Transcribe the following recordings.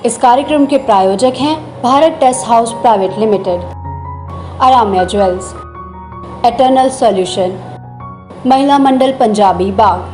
इस कार्यक्रम के प्रायोजक हैं Bharat test house private limited, Aramya jewels, eternal solution, Mahila Mandal Punjabi Bagh.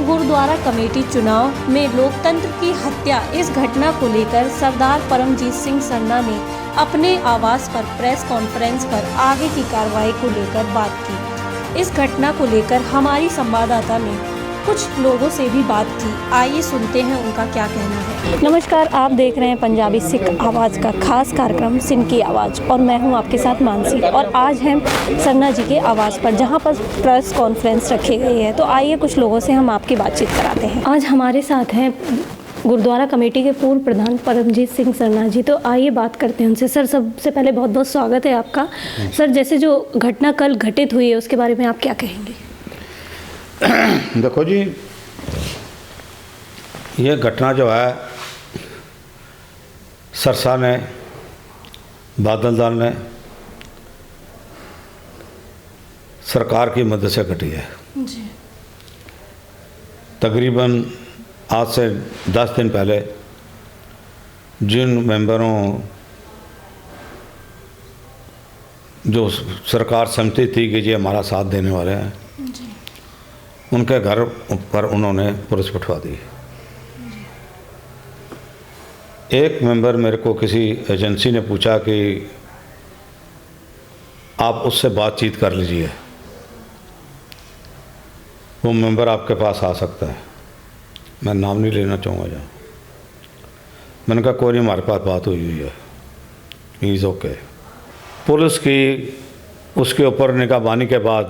Gurdwara committee चुनाव में लोकतंत्र की हत्या, इस घटना को लेकर सरदार परमजीत सिंह सरना ने अपने आवास पर प्रेस कॉन्फ्रेंस कर आगे की कार्रवाई को लेकर बात की। इस घटना को लेकर हमारी संवाददाता ने कुछ लोगों से भी बात की। आइए सुनते हैं उनका क्या कहना है। नमस्कार, आप देख रहे हैं पंजाबी सिख आवाज़ का खास कार्यक्रम सिंह की आवाज़ और मैं हूं आपके साथ मानसी। और आज हम सरना जी के आवास पर जहां पर प्रेस कॉन्फ्रेंस रखी गई है, तो आइए कुछ लोगों से हम आपकी बातचीत कराते हैं। आज हमारे साथ हैं गुरुद्वारा कमेटी के पूर्व प्रधान परमजीत सिंह सरना जी। तो आइए बात करते हैं उनसे। सर, सबसे पहले बहुत बहुत स्वागत है आपका। सर, जैसे जो घटना कल घटित हुई है उसके बारे में आप क्या कहेंगे? देखो जी, ये घटना जो है सरसा ने, बादल दल ने, सरकार की मदद से घटी है जी। तकरीबन आज से 10 दिन पहले जिन मेंबरों जो सरकार सहमति थी कि ये हमारा साथ देने वाले हैं जी, उनके घर पर उन्होंने पुलिस बिठवा दी। एक मेंबर मेरे को किसी एजेंसी ने पूछा कि आप उससे बातचीत कर लीजिए, वो मेंबर आपके पास आ सकता है। मैं नाम नहीं लेना चाहूँगा जहाँ। मैंने कहा कोई नहीं, हमारे पास बात हुई है, इज़ ओके। पुलिस की उसके ऊपर निगहबानी के बाद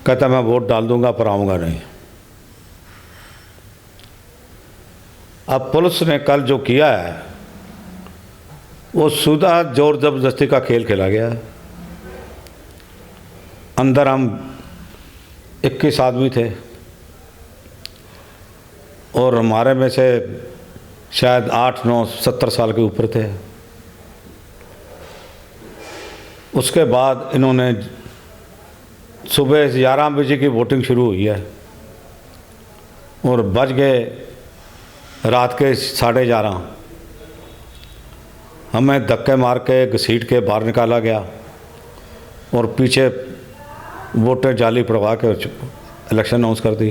कहता मैं वोट डाल दूंगा पर आऊँगा नहीं। अब पुलिस ने कल जो किया है वो सीधा जोर ज़बरदस्ती का खेल खेला गया। अंदर हम 21 आदमी थे और हमारे में से शायद 8, 9, 70 साल के ऊपर थे। उसके बाद इन्होंने सुबह 11 बजे की वोटिंग शुरू हुई है और बज गए रात के 11:30। हमें धक्के मार के घसीट के बाहर निकाला गया और पीछे वोटें जाली पड़वा के इलेक्शन अनाउंस कर दी।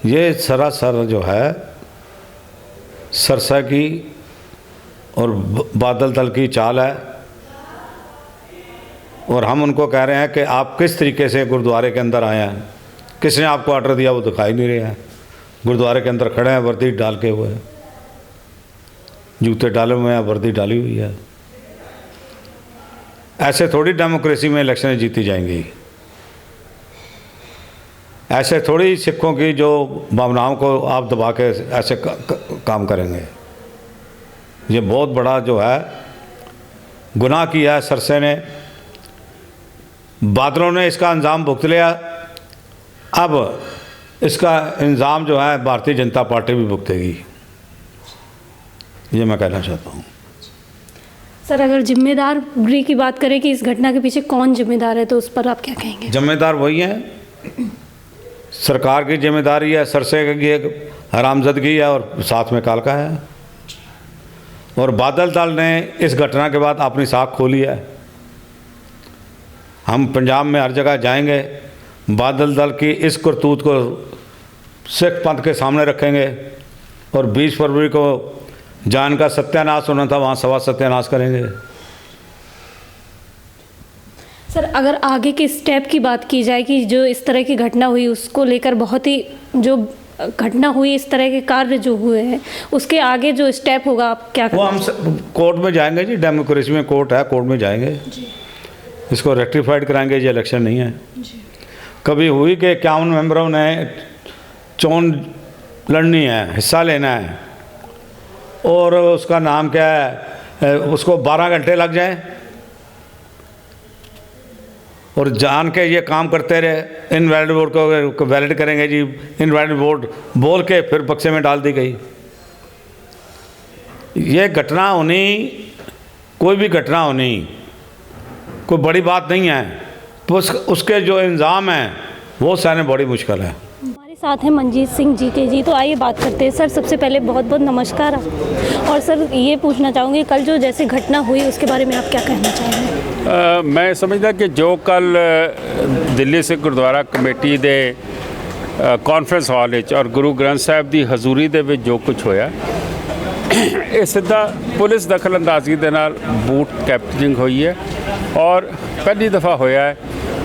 ये सरासर जो है सरसा की और बादल दल की चाल है और हम उनको कह रहे हैं कि आप किस तरीके से गुरुद्वारे के अंदर आए हैं, किसने आपको ऑर्डर दिया वो दिखाई नहीं रहे हैं। गुरुद्वारे के अंदर खड़े हैं, वर्दी डाल के हुए, जूते डाले हुए हैं, वर्दी डाली हुई है। ऐसे थोड़ी डेमोक्रेसी में इलेक्शन जीती जाएंगी, ऐसे थोड़ी सिखों की जो भावनाओं को आप दबा के ऐसे काम करेंगे। ये बहुत बड़ा जो है गुनाह किया है सरसे ने। बादलों ने इसका अंजाम भुगत लिया, अब इसका इंजाम जो है भारतीय जनता पार्टी भी भुगतेगी, ये मैं कहना चाहता हूँ। सर, अगर जिम्मेदारी की बात करें कि इस घटना के पीछे कौन जिम्मेदार है, तो उस पर आप क्या कहेंगे? जिम्मेदार वही हैं, सरकार की जिम्मेदारी है, सरसे की एक हरामजदगी है और साथ में कालका है। और बादल दल ने इस घटना के बाद अपनी साख खोली है। हम पंजाब में हर जगह जाएंगे, बादल दल की इस करतूत को सिख पंथ के सामने रखेंगे और 20 फरवरी को जान का सत्यानाश होना था, वहाँ सवा सत्यानाश करेंगे। सर, अगर आगे के स्टेप की बात की जाए कि जो इस तरह की घटना हुई उसको लेकर बहुत ही जो घटना हुई, इस तरह के कार्य जो हुए हैं, उसके आगे जो स्टेप होगा आप क्या करेंगे? वो हम कोर्ट में जाएंगे जी, डेमोक्रेसी में कोर्ट है, कोर्ट में जाएंगे जी। इसको रेक्टिफाइड कराएंगे। ये इलेक्शन नहीं है जी। कभी हुई कि 51 मेंबरों ने चोन लड़नी है, हिस्सा लेना है और उसका नाम क्या है, उसको 12 घंटे लग जाएं और जान के ये काम करते रहे, इनवैलिड वोट को वैलिड करेंगे जी, इनवैलिड वोट बोल के फिर बक्से में डाल दी गई। ये घटना होनी, कोई भी घटना होनी कोई बड़ी बात नहीं है, तो उसके जो इंजाम हैं वो सहने बड़ी मुश्किल है। हमारे साथ हैं मंजीत सिंह जीके जी, तो आइए बात करते हैं। सर, सबसे पहले बहुत बहुत नमस्कार। और सर, ये पूछना चाहूँगी, कल जो जैसे घटना हुई उसके बारे में आप क्या कहना चाहेंगे? मैं समझदा कि जो कल दिल्ली सिख गुरुद्वारा कमेटी दे कॉन्फ्रेंस हॉल विच और गुरु ग्रंथ साहिब की हजूरी दे विच जो कुछ होया, ये सीधा पुलिस दखल अंदाजी दे नाल बूट कैप्चरिंग हुई है। और पहली दफ़ा होया है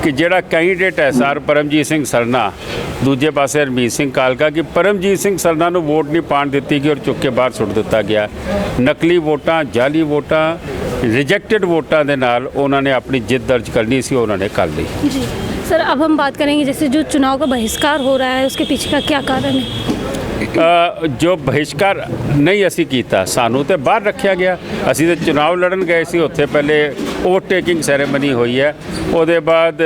कि जिहड़ा कैंਡੀਡੇਟ है सर परमजीत सिंह सरना, दूजे पासे हरमीत सिंह कालका, कि परमजीत सिंह सरना नूं वोट नहीं पाण दित्ती गई और चुक के बाहर सुੱਟ ਦਿੱਤਾ ਗਿਆ। नकली वोटां, जाली वोटां, रिजेक्टेड वोटां दे नाल उन्होंने अपनी जिद दर्ज करनी सी, उन्होंने कर ली। जी सर, अब हम बात करेंगे जैसे जो चुनाव का बहिष्कार हो रहा है उसके पीछे का क्या कारण है? जो बहिष्कार नहीं असी कीता, सानू तो बाहर रखा गया। असी तो चुनाव लड़न गए सी, उत्थे पहले वोट टेकिंग सैरेमनी हुई है, उसदे बाद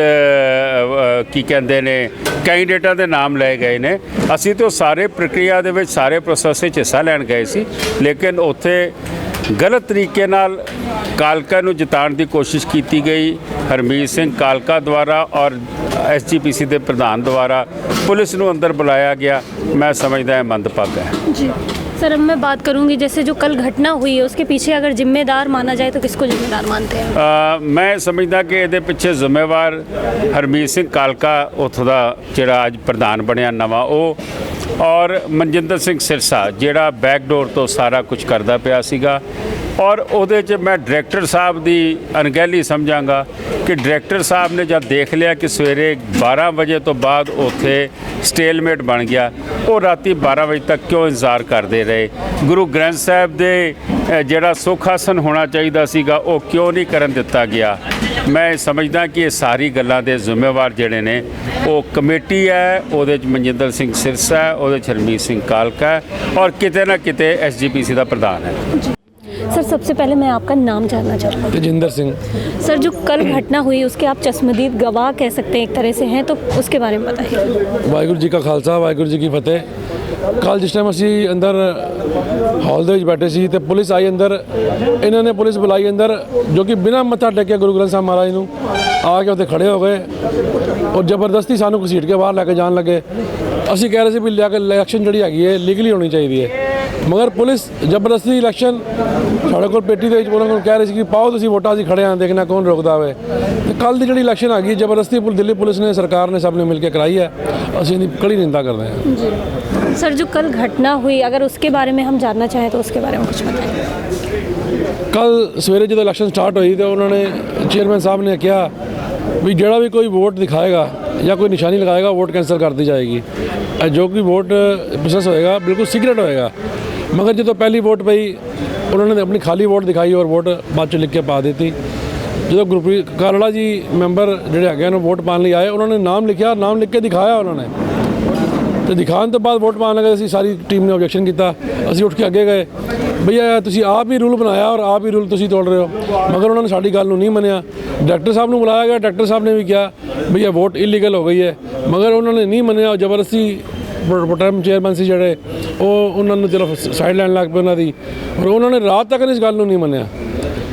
की कहते ने कैंਡੀਡੇਟਾਂ ਦੇ नाम लए गए ने। असी तो सारे प्रक्रिया दे विच सारे प्रोसैस विच हिस्सा लैण गए सी, लेकिन उत्थे गलत तरीके नाल कालका नूं जिताउण दी कोशिश की गई हरमीत सिंह कालका द्वारा और SGPC के प्रधान द्वारा पुलिस नूं अंदर बुलाया गया। मैं समझदा है मंदभागा है। जी सर, अब मैं बात करूंगी जैसे जो कल घटना हुई है उसके पीछे अगर जिम्मेदार माना जाए तो किसको जिम्मेदार मानते हैं? मैं समझदा कि ये पिछे जिम्मेवार हरमीत सिंह कालका, उत्थों का जिहड़ा अज प्रधान बनया नवा, वो और मनजिंदर सिंह सिरसा जिहड़ा बैकडोर तो सारा कुछ करदा पिया सीगा। और उहदे च मैं डायरैक्टर साहब की अनगहली समझांगा कि डायरैक्टर साहब ने जब देख लिया कि सवेरे 12 बजे तो बाद उत्थे स्टेलमेट बन गया, वो राती 12 बजे तक क्यों इंतजार करते रहे? गुरु ग्रंथ साहिब दे जिहड़ा सुखासन होना चाहिए सीगा वो क्यों नहीं करन दिता गया? मैं समझदा कि ये सारी गल्लां दे जिम्मेवार जिहड़े ने वो कमेटी है, उहदे च मनजिंदर सिंह सिरसा है, उहदे च हरमीत सिंह कालका है और किते ना किते SGPC का प्रधान है। सर, सबसे पहले मैं आपका नाम जानना चाहूँगा। तेजिंदर सिंह। सर, जो कल घटना हुई उसके आप चश्मदीद गवाह कह सकते हैं एक तरह से हैं, तो उसके बारे में बताइए। वाहिगुरू जी का खालसा, वाहिगुरू जी की फतेह। कल जिस टाइम असी अंदर हॉल ਦੇ ਵਿੱਚ बैठे सी तो पुलिस आई अंदर, इन्होंने पुलिस बुलाई अंदर जो कि बिना मत्था टेके गुरु ग्रंथ साहब महाराज नूं आ के उत्थे खड़े हो गए और जबरदस्ती सानू घसीट के बाहर लैके जान लगे। असी कह रहे थे भी इलैक्शन जिहड़ी हैगी है लीगली होनी चाहिए है, मगर पुलिस जबरदस्ती इलैक्शन साढ़े कोल पेटी दे विच उन्होंने कोल कह रही सी कि पाओ तुसीं वोटां, असीं खड़े हाँ देखना कौन रोकदा होवे। ते कल दी जिहड़ी इलैक्शन आ गई जबरदस्ती दिल्ली पुलिस ने, सरकार ने, सब ने मिल के कराई है। असीं इहदी कड़ी निंदा करते हैं। सर, जो कल घटना हुई अगर उसके बारे में हम जानना चाहें तो उसके बारे में कुछ बताइए। कल सवेरे जो इलैक्शन स्टार्ट हुई तो उन्होंने चेयरमैन साहब ने कहा भी जोड़ा भी कोई वोट दिखाएगा या कोई निशानी लगाएगा वोट कैंसिल कर दी जाएगी। जो भी वोट प्रोसेस होएगा बिल्कुल सीक्रेट होएगा। मगर जो तो पहली वोट पई उन्होंने अपनी खाली वोट दिखाई और वोट बाद चो लिख के पा दी। जो गुरप्रीत कालड़ा जी मैंबर जोड़े है वोट पाने लिए आए, उन्होंने नाम लिखा, नाम लिख के दिखाया उन्होंने, तो दिखाने तो बाद वोट पाने लगे। असी सारी टीम ने ऑब्जेक्शन किया, असी उठ के अगे गए, भैया तुसी आप ही रूल बनाया और आप ही रूल तुसी तोड़ रहे हो। मगर उन्होंने साड़ी गल नहीं मनिया। डायरैक्टर साहब ने बुलाया गया, डायरैक्टर साहब ने भी कहा भैया वोट इलीगल हो गई है, मगर उन्होंने नहीं मनिया और जबरदस्ती प्रोटेम चेयरमैन से जोड़े वो उन्होंने चलो साइड लैन लग पे उन्होंने और उन्होंने रात तक इस गल नहीं मनिया।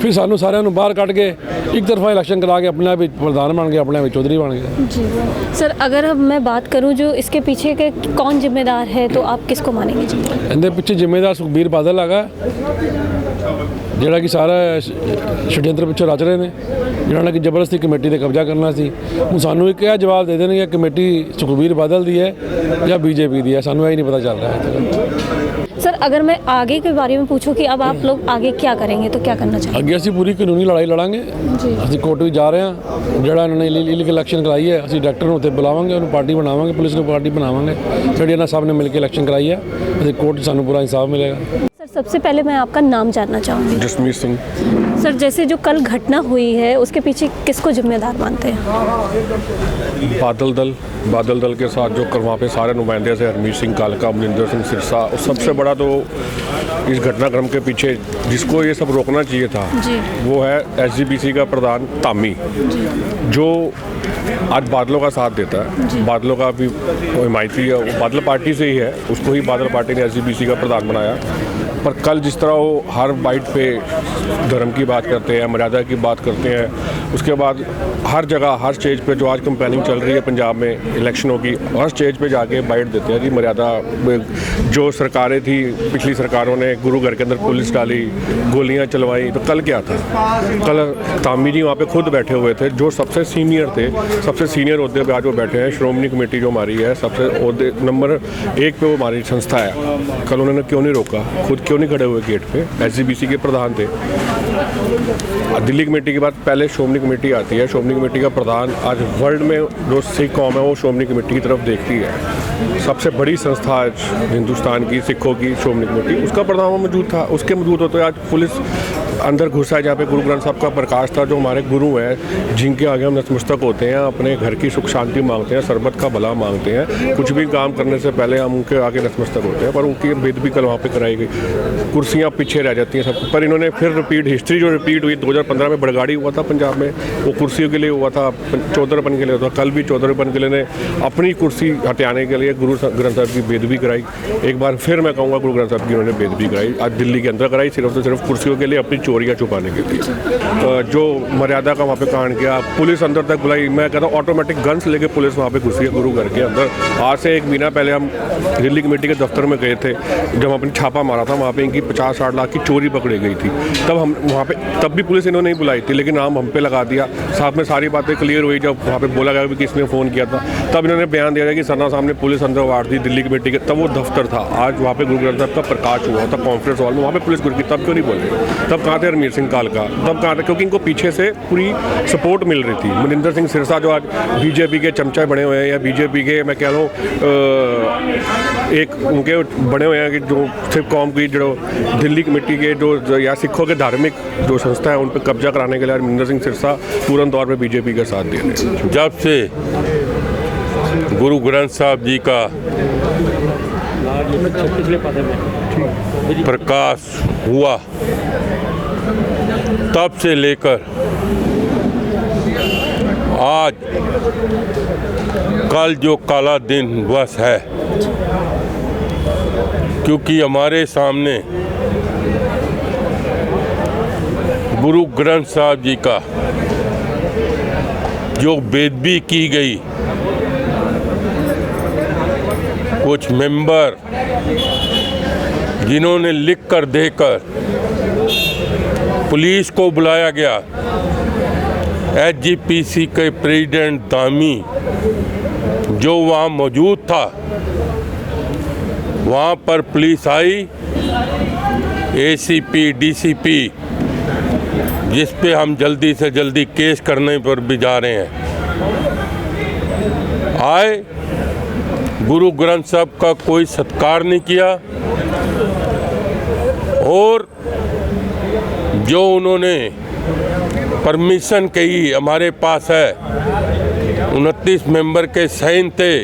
फिर सानू सारिਆਂ ਨੂੰ बाहर कट के एक तरफा इलैक्शन करा के अपने आप ही प्रधान बन गए, अपने आप ही चौधरी बन गए। जी सर, अगर अब मैं बात करूं जो इसके पीछे के कौन जिम्मेदार है तो आप किसको मानेंगे? इनके पीछे जिम्मेदार सुखबीर बादल हैगा, जिहड़ा कि सारा षड्यंत्र पिछों रच रहे हैं, जिन्होंने कि जबरदस्ती कमेटी पर कब्जा करना सी। हुण सानू एक यह जवाब दे देंगे कमेटी सुखबीर बादल दी है या BJP दी है, सानू यही नहीं पता चल रहा है। सर, अगर मैं आगे के बारे में पूछूं कि अब आप लोग आगे क्या करेंगे तो क्या करना चाहिए? अगे असीं पूरी कानूनी लड़ाई लड़ांगे। असीं कोर्ट भी जा रहे हैं, जिहड़ा इन्होंने इलीगल इलैक्शन कराई है असीं डायरैक्टर नूं उत्ते बुलावांगे, उन्होंने पार्टी बनावांगे, पुलिस को पार्टी बनावांगे। जिहड़ी इन्हां सब ने मिल के इलैक्शन कराई है, असीं कोर्ट सानू पूरा इंसाफ मिलेगा। सर, सबसे पहले मैं आपका नाम जानना चाहूँगी। जसमीत सिंह। सर, जैसे जो कल घटना हुई है उसके पीछे किसको जिम्मेदार मानते हैं? बादल दल के साथ जो वहाँ पे सारे नुमाइंदे से हरमीत सिंह कालका, मनजिंदर सिंह सिरसा, और सबसे बड़ा तो इस घटनाक्रम के पीछे जिसको ये सब रोकना चाहिए था वो है SGPC का प्रधान तामी, जो आज बादलों का साथ देता है। बादलों का भी हिमायती है, वो बादल पार्टी से ही है, उसको ही बादल पार्टी ने SGPC का प्रधान बनाया। पर कल जिस तरह वो हर बाइट पे धर्म की बात करते हैं, मर्यादा की बात करते हैं, उसके बाद हर जगह हर स्टेज पे जो आज कंपेनिंग चल रही है पंजाब में इलेक्शनों की, हर स्टेज पे जाके बाइट देते हैं जी मर्यादा। जो सरकारें थी पिछली सरकारों ने गुरु घर के अंदर पुलिस डाली, गोलियां चलवाई, तो कल क्या था? कल तामी जी वहाँ पे खुद बैठे हुए थे, जो सबसे सीनियर थे, सबसे सीनियर ओहदे पे आज वो बैठे हैं। श्रोमणी कमेटी जो हमारी है सबसे ओहदे नंबर 1 पे वो हमारी संस्था है। कल उन्होंने क्यों नहीं रोका? खुद क्यों नहीं खड़े हुए गेट पे? SGPC के प्रधान थे। दिल्ली कमेटी के बाद पहले श्रोमणी कमेटी आती है। श्रोमणी कमेटी का प्रधान आज वर्ल्ड में जो सिख कौम है वो श्रोमणी कमेटी की तरफ देखती है। सबसे बड़ी संस्था आज हिंदुस्तान की सिखों की श्रोमणी कमेटी, उसका प्रधान मौजूद था। उसके मौजूद होते आज पुलिस अंदर घुसा है जहाँ पे गुरु ग्रंथ साहब का प्रकाश था, जो हमारे गुरु हैं, जिनके आगे हम नतमस्तक होते हैं, अपने घर की सुख शांति मांगते हैं, सरबत का भला मांगते हैं। कुछ भी काम करने से पहले हम उनके आगे नतमस्तक होते हैं। पर उनकी बेदबी कल वहाँ पे कराई गई, कुर्सियाँ पीछे रह जाती हैं सब। पर इन्होंने फिर रिपीट हिस्ट्री जो रिपीट हुई 2015 में बड़गाड़ी हुआ था पंजाब में, वो कुर्सियों के लिए हुआ था, चौधरपन के लिए हुआ था। कल भी चौधरपन के लिए ने अपनी कुर्सी हटाने के लिए गुरु ग्रंथ साहब की बेदबी कराई। एक बार फिर मैं कहूँगा गुरु ग्रंथ साहब की उन्होंने बेदबी कराई, आज दिल्ली के अंदर कराई, सिर्फ तो सिर्फ कुर्सियों के लिए, अपनी चोरियाँ छुपाने के लिए। जो मर्यादा का वहाँ पे कांड किया, पुलिस अंदर तक बुलाई। मैं कहता हूँ ऑटोमेटिक गन्स लेके पुलिस वहाँ पे घुसी है गुरु घर के अंदर। आज से 1 महीना पहले हम दिल्ली कमेटी के दफ्तर में गए थे, जब अपनी छापा मारा था, वहाँ पे इनकी 50-60 लाख की चोरी पकड़ी गई थी। तब हम वहाँ पे, तब भी पुलिस इन्होंने नहीं बुलाई थी, लेकिन नाम हम पे लगा दिया। साथ में सारी बातें क्लियर हुई जब वहाँ पे बोला गया कि किसने फ़ोन किया था, तब इन्होंने बयान दिया कि सरना साहब ने पुलिस अंदर वार दी दिल्ली कमेटी के। तब वो दफ्तर था, आज वहाँ पे गुरु ग्रंथ साहब का प्रकाश हुआ था कॉन्फ्रेंस हॉल में, वहाँ पे पुलिस गुरु की। तब क्यों नहीं बोले? तब कहाँ थे हरमीर सिंह कालका? तब कहाँ थे? क्योंकि इनको पीछे से पूरी सपोर्ट मिल रही थी। मनिंदर सिंह सिरसा जो आज BJP के चमचा बने हुए हैं, या BJP के मैं कह रहा हूँ एक उनके बने हुए हैं कि जो सिख कौम की जो दिल्ली कमेटी के जो या सिखों के धार्मिक जो संस्था है उन पर कब्जा कराने के लिए मनिंदर सिंह सिरसा पूर्ण तौर पे BJP का साथ दे रहे हैं। जब से गुरु ग्रंथ साहब जी का प्रकाश हुआ, तब से लेकर आज कल जो काला दिन बस है, क्योंकि हमारे सामने गुरु ग्रंथ साहब जी का जो बेदबी की गई, कुछ मेंबर जिन्होंने लिख कर देकर पुलिस को बुलाया गया, SGPC के प्रेसिडेंट दामी जो वहाँ मौजूद था, वहाँ पर पुलिस आई, ACP DCP, जिस पे हम जल्दी से जल्दी केस करने पर भी जा रहे हैं, आए, गुरु ग्रंथ साहब का कोई सत्कार नहीं किया, और जो उन्होंने परमिशन कही हमारे पास है, 29 मेंबर के साइन थे,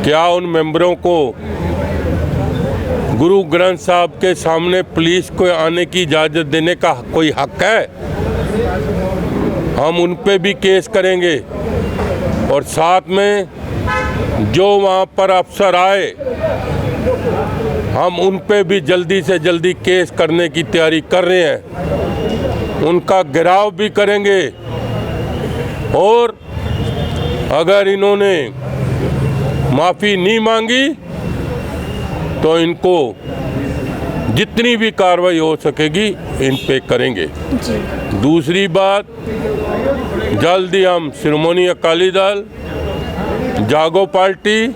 क्या उन मेंबरों को गुरु ग्रंथ साहब के सामने पुलिस को आने की इजाज़त देने का कोई हक है? हम उन पे भी केस करेंगे, और साथ में जो वहाँ पर अफसर आए, हम उन पे भी जल्दी से जल्दी केस करने की तैयारी कर रहे हैं, उनका घेराव भी करेंगे। और अगर इन्होंने माफ़ी नहीं मांगी तो इनको जितनी भी कार्रवाई हो सकेगी इन पे करेंगे। दूसरी बात, जल्दी हम शिरोमणि अकाली दल, जागो पार्टी,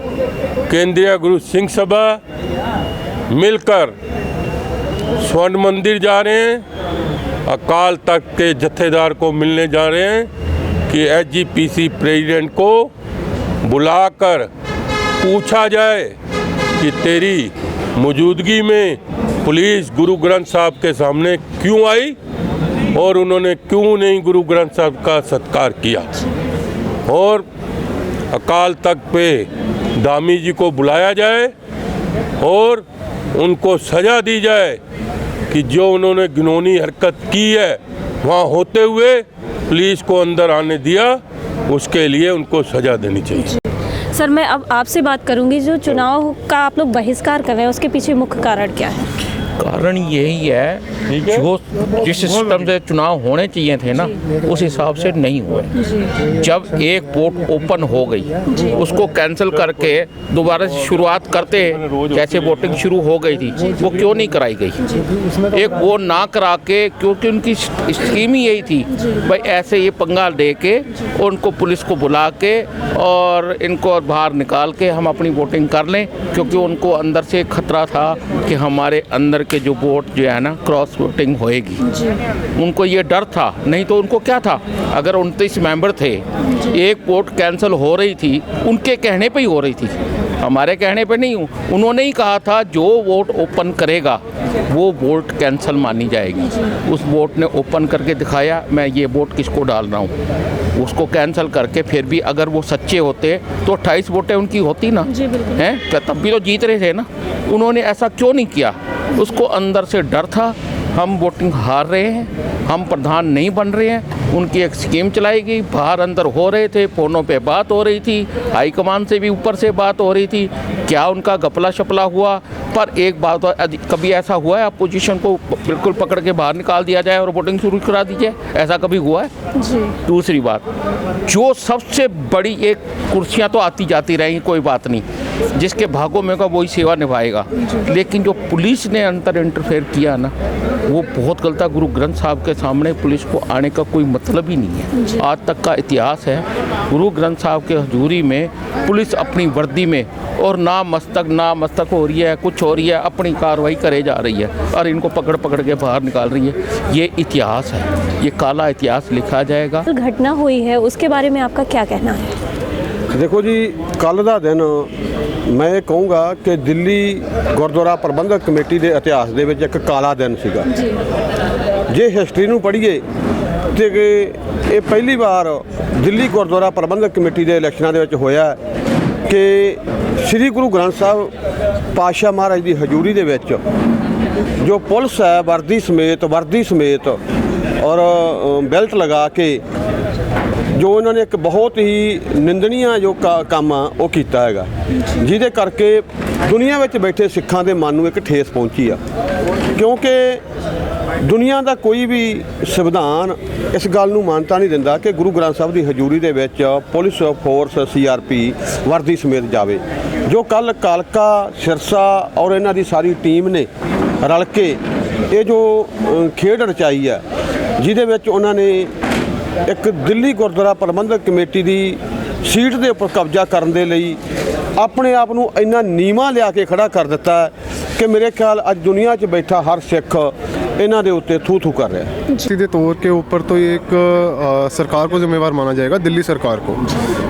केंद्रीय गुरु सिंह सभा मिलकर स्वर्ण मंदिर जा रहे हैं, अकाल तख्त के जत्थेदार को मिलने जा रहे हैं कि SGPC प्रेसिडेंट को बुलाकर पूछा जाए कि तेरी मौजूदगी में पुलिस गुरु ग्रंथ साहब के सामने क्यों आई और उन्होंने क्यों नहीं गुरु ग्रंथ साहब का सत्कार किया, और अकाल तख्त पे दामी जी को बुलाया जाए और उनको सज़ा दी जाए कि जो उन्होंने घिनौनी हरकत की है वहाँ होते हुए पुलिस को अंदर आने दिया, उसके लिए उनको सज़ा देनी चाहिए। सर, मैं अब आपसे बात करूंगी, जो चुनाव का आप लोग बहिष्कार कर रहे हैं उसके पीछे मुख्य कारण क्या है? कारण यही है, जो जिस सिस्टम से चुनाव होने चाहिए थे ना, उस हिसाब से नहीं हुए। जब एक वोट ओपन हो गई, उसको कैंसिल करके दोबारा से शुरुआत करते, जैसे वोटिंग शुरू हो गई थी, वो क्यों नहीं कराई गई? एक वो ना करा के, क्योंकि उनकी स्कीम ही यही थी भाई, ऐसे ये पंगा दे के उनको पुलिस को बुला के और इनको बाहर निकाल के हम अपनी वोटिंग कर लें, क्योंकि उनको अंदर से खतरा था कि हमारे अंदर के जो वोट जो है ना क्रॉस वोटिंग होएगी। उनको ये डर था, नहीं तो उनको क्या था, अगर 29 मेंबर थे, एक वोट कैंसिल हो रही थी, उनके कहने पे ही हो रही थी, हमारे कहने पे नहीं। उन्होंने ही कहा था जो वोट ओपन करेगा वो वोट कैंसिल मानी जाएगी। उस वोट ने ओपन करके दिखाया, मैं ये वोट किसको डाल रहा हूँ, उसको कैंसिल करके फिर भी अगर वो सच्चे होते तो 28 वोटें उनकी होती ना, हैं, तब भी तो जीत रहे थे ना। उन्होंने ऐसा क्यों नहीं किया? उसको अंदर से डर था, हम वोटिंग हार रहे हैं, हम प्रधान नहीं बन रहे हैं। उनकी एक स्कीम चलाई गई, बाहर अंदर हो रहे थे, फ़ोनों पे बात हो रही थी, हाईकमान से भी ऊपर से बात हो रही थी, क्या उनका गपला शपला हुआ? पर एक बात, कभी ऐसा हुआ है अपोजिशन को बिल्कुल पकड़ के बाहर निकाल दिया जाए और वोटिंग शुरू करा दी जाए? ऐसा कभी हुआ है जी। दूसरी बात, जो सबसे बड़ी एक कुर्सियाँ तो आती जाती रहेंगी, कोई बात नहीं, जिसके भागों में का वही सेवा निभाएगा, लेकिन जो पुलिस ने अंदर इंटरफेयर किया ना, वो बहुत गलत है। गुरु ग्रंथ साहब के सामने पुलिस को आने का कोई मतलब ही नहीं है। आज तक का इतिहास है, गुरु ग्रंथ साहब के हजूरी में पुलिस अपनी वर्दी में और ना मस्तक हो रही है, कुछ हो रही है, अपनी कार्रवाई करे जा रही है और इनको पकड़ पकड़ के बाहर निकाल रही है। ये इतिहास है, ये काला इतिहास लिखा जाएगा। घटना हुई है उसके बारे में आपका क्या कहना है? देखो जी, कल का दिन मैं ये कहूँगा कि दिल्ली गुरुद्वारा प्रबंधक कमेटी के इतिहास दे विच एक काला दिन सीगा। जे हिस्टरी नूं पढ़ीए तो ये पहली बार दिल्ली गुरुद्वारा प्रबंधक कमेटी के इलैक्शनां दे विच होया कि श्री गुरु ग्रंथ साहब पातशाह महाराज की हजूरी दे विच जो पुलिस है वर्दी समेत और बेल्ट लगा के जो उन्होंने एक बहुत ही निंदनीय जो काम आ वो कीता हैगा, जिहदे करके दुनिया में बैठे सिखां दे मन नूं एक ठेस पहुंची आ। क्योंकि दुनिया का कोई भी संविधान इस गल नूं मानता नहीं दिंदा कि गुरु ग्रंथ साहब की हजूरी दे विच पुलिस फोर्स CRP वर्दी समेत जावे। जो कल कालका सिरसा और इन्हां दी सारी टीम ने रल के ये जो खेड रचाई है, जिहदे विच उन्हां ने एक दिल्ली गुरुद्वारा प्रबंधक कमेटी की सीट के उपर कब्जा करने के लिए अपने आप को इन्ना नीवा लिया के खड़ा कर दिता है कि मेरे ख्याल अज दुनिया 'च बैठा हर सिख इन्हां दे उत्ते थू थू कर रहा है। सीधे तौर के ऊपर तो ये एक सरकार को जिम्मेवार माना जाएगा, दिल्ली सरकार को,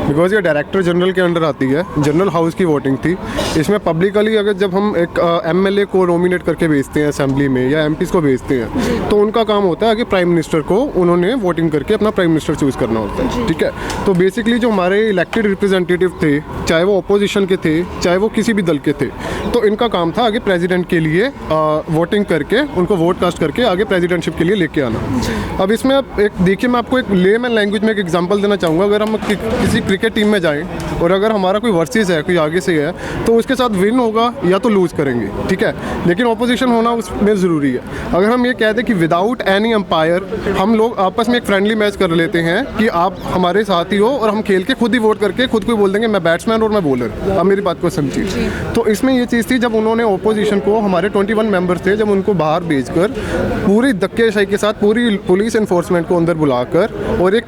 बिकॉज ये डायरेक्टर जनरल के अंडर आती है। जनरल हाउस की वोटिंग थी, इसमें पब्लिकली अगर जब हम एक MLA को नॉमिनेट करके भेजते हैं असेंबली में या MPs को भेजते हैं, तो उनका काम होता है कि प्राइम मिनिस्टर को उन्होंने वोटिंग करके अपना प्राइम मिनिस्टर चूज़ करना होता है। ठीक है, तो बेसिकली जो हमारे इलेक्टेड रिप्रेजेंटेटिव थे, चाहे वो अपोजिशन के थे, चाहे वो किसी भी दल के थे, तो इनका काम था आगे प्रेसिडेंट के लिए वोटिंग करके उनको वोट कास्ट करके आगे प्रेसिडेंटशिप के लिए लेके आना। अब इसमें आप एक देखिए, मैं आपको एक लेमैन लैंग्वेज में एक एग्जांपल देना चाहूँगा। अगर हम किसी क्रिकेट टीम में जाएं और अगर हमारा कोई वर्सेस है, कोई आगे से है, तो उसके साथ विन होगा या तो लूज़ करेंगे, ठीक है, लेकिन ऑपोजिशन होना उसमें ज़रूरी है। अगर हम ये कहते हैं कि विदाउट एनी एम्पायर हम लोग आपस में एक फ्रेंडली मैच कर लेते हैं कि आप हमारे साथ ही हो और हम खेल के खुद ही वोट करके खुद को बोल देंगे मैं बैट्समैन और मैं बॉलर, आप मेरी बात को समझिए। तो इसमें ये चीज़ थी, जब उन्होंने ऑपोजिशन को, हमारे 21 मेंबर्स थे, जब उनको बाहर भेजकर पूरी धक्केशाही के साथ पूरी पुलिस एनफोर्समेंट को अंदर बुलाकर और एक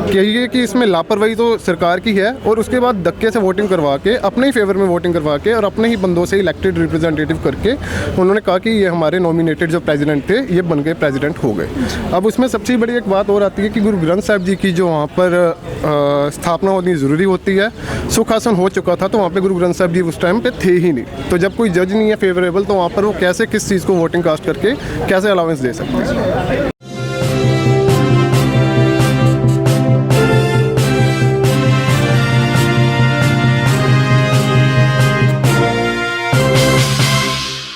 कहिए कि इसमें लापरवाही तो सरकार की है, और उसके बाद धक्के से वोटिंग करवा के अपने ही फेवर में वोटिंग करवा के और अपने ही बंदों से इलेक्टेड रिप्रेजेंटेटिव करके उन्होंने कहा कि ये हमारे नॉमिनेटेड जो प्रेसिडेंट थे ये बन गए, प्रेसिडेंट हो गए। अब उसमें सबसे बड़ी एक बात और आती है कि गुरु ग्रंथ साहब जी की जो वहाँ पर स्थापना होनी ज़रूरी होती है, सुखासन हो चुका था, तो वहाँ पर गुरु ग्रंथ साहब जी उस टाइम पर थे ही नहीं। तो जब कोई जज नहीं है फेवरेबल, तो वहाँ पर वो कैसे किस चीज़ को वोटिंग कास्ट करके कैसे अलाउंस दे सकते हैं।